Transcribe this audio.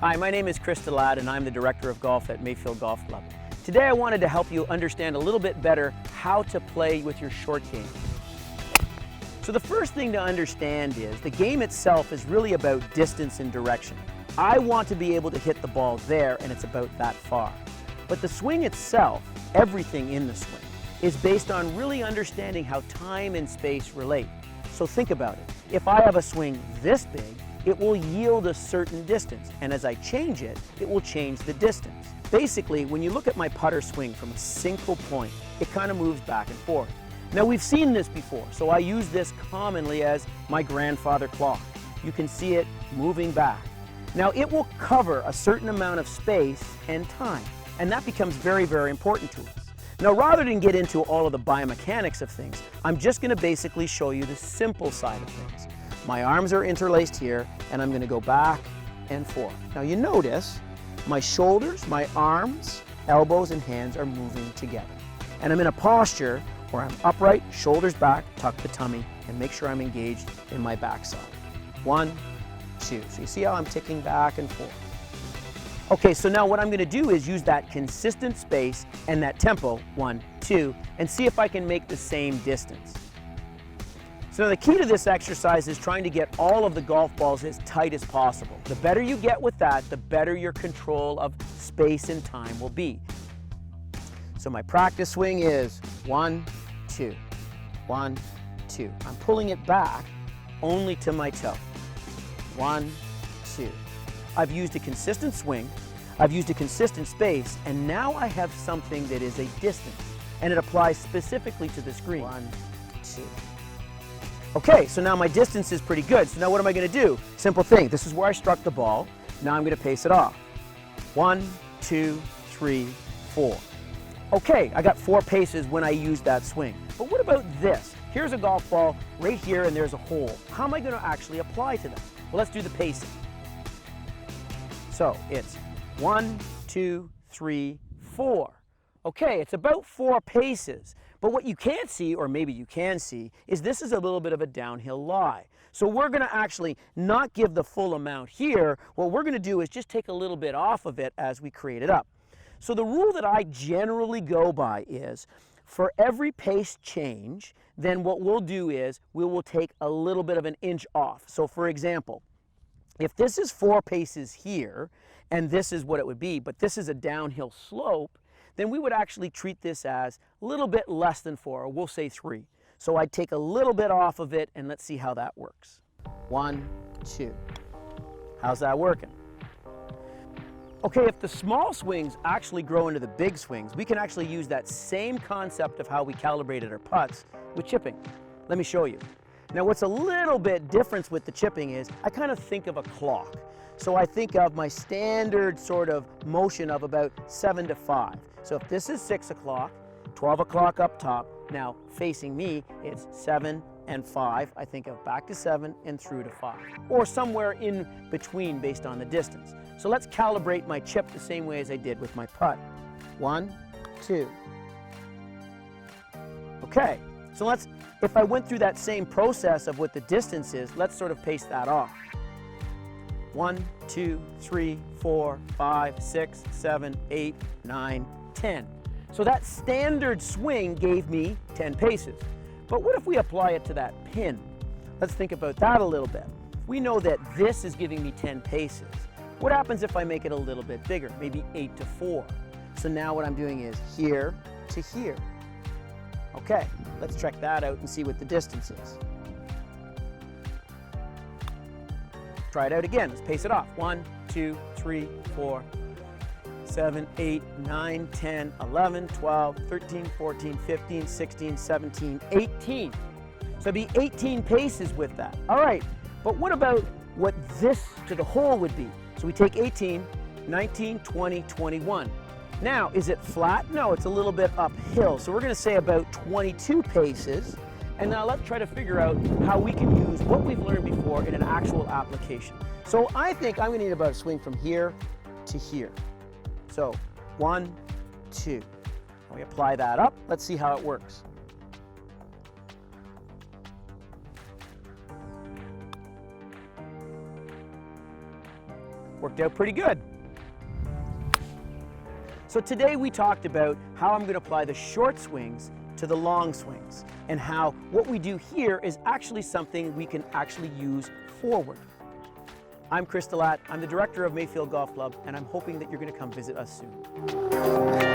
Hi, my name is Chris Ladd and I'm the Director of Golf at Mayfield Golf Club. Today I wanted to help you understand a little bit better how to play with your short game. So the first thing to understand is the game itself is really about distance and direction. I want to be able to hit the ball there, and it's about that far. But the swing itself, everything in the swing, is based on really understanding how time and space relate. So think about it. If I have a swing this big, it will yield a certain distance, and as I change it, it will change the distance. Basically, when you look at my putter swing from a single point, it kind of moves back and forth. Now we've seen this before, so I use this commonly as my grandfather clock. You can see it moving back. Now it will cover a certain amount of space and time, and that becomes very, very important to us. Now rather than get into all of the biomechanics of things, I'm just going to basically show you the simple side of things. My arms are interlaced here, and I'm going to go back and forth. Now you notice my shoulders, my arms, elbows, and hands are moving together. And I'm in a posture where I'm upright, shoulders back, tuck the tummy, and make sure I'm engaged in my backside. 1, 2. So you see how I'm ticking back and forth. Okay, so now what I'm going to do is use that consistent space and that tempo, 1, 2, and see if I can make the same distance. So now the key to this exercise is trying to get all of the golf balls as tight as possible. The better you get with that, the better your control of space and time will be. So my practice swing is 1, 2, 1, 2. I'm pulling it back only to my toe. 1, 2. I've used a consistent swing, I've used a consistent space, and now I have something that is a distance, and it applies specifically to this green. 1, 2. Okay, so now my distance is pretty good. So now what am I going to do? Simple thing. This is where I struck the ball. Now I'm going to pace it off. 1, 2, 3, 4. Okay, I got 4 paces when I use that swing. But what about this? Here's a golf ball right here, and there's a hole. How am I going to actually apply to that? Well, let's do the pacing. So it's 1, 2, 3, 4. Okay, it's about 4 paces. But what you can't see, or maybe you can see, is this is a little bit of a downhill lie. So we're going to actually not give the full amount here. What we're going to do is just take a little bit off of it as we create it up. So the rule that I generally go by is for every pace change, then what we'll do is we will take a little bit of an inch off. So for example, if this is 4 paces here, and this is what it would be, but this is a downhill slope, then we would actually treat this as a little bit less than 4, or we'll say 3. So I'd take a little bit off of it, and let's see how that works. 1, 2. How's that working? Okay, if the small swings actually grow into the big swings, we can actually use that same concept of how we calibrated our putts with chipping. Let me show you. Now what's a little bit different with the chipping is I kind of think of a clock. So I think of my standard sort of motion of about 7 to 5. So if this is 6 o'clock, 12 o'clock up top, now facing me, it's 7 and 5. I think of back to 7 and through to 5, or somewhere in between based on the distance. So let's calibrate my chip the same way as I did with my putt. 1, 2. Okay, so if I went through that same process of what the distance is, let's sort of pace that off. 1, 2, 3, 4, 5, 6, 7, 8, 9, 10. So that standard swing gave me 10 paces. But what if we apply it to that pin? Let's think about that a little bit. We know that this is giving me 10 paces. What happens if I make it a little bit bigger, maybe 8 to 4? So now what I'm doing is here to here. Okay, let's check that out and see what the distance is. Try it out again. Let's pace it off. 1, 2, 3, 4, 7, 8, 9, 10, 11, 12, 13, 14, 15, 16, 17, 18. So it'd be 18 paces with that. All right, but what about what this to the hole would be? So we take 18, 19, 20, 21. Now, is it flat? No, it's a little bit uphill. So we're going to say about 22 paces. And now let's try to figure out how we can use what we've learned before in an actual application. So I think I'm going to need about a swing from here to here. So 1, 2. We apply that up. Let's see how it works. Worked out pretty good. So today we talked about how I'm going to apply the short swings to the long swings, and how what we do here is actually something we can actually use forward. I'm Chris Delat. I'm the director of Mayfield Golf Club, and I'm hoping that you're going to come visit us soon.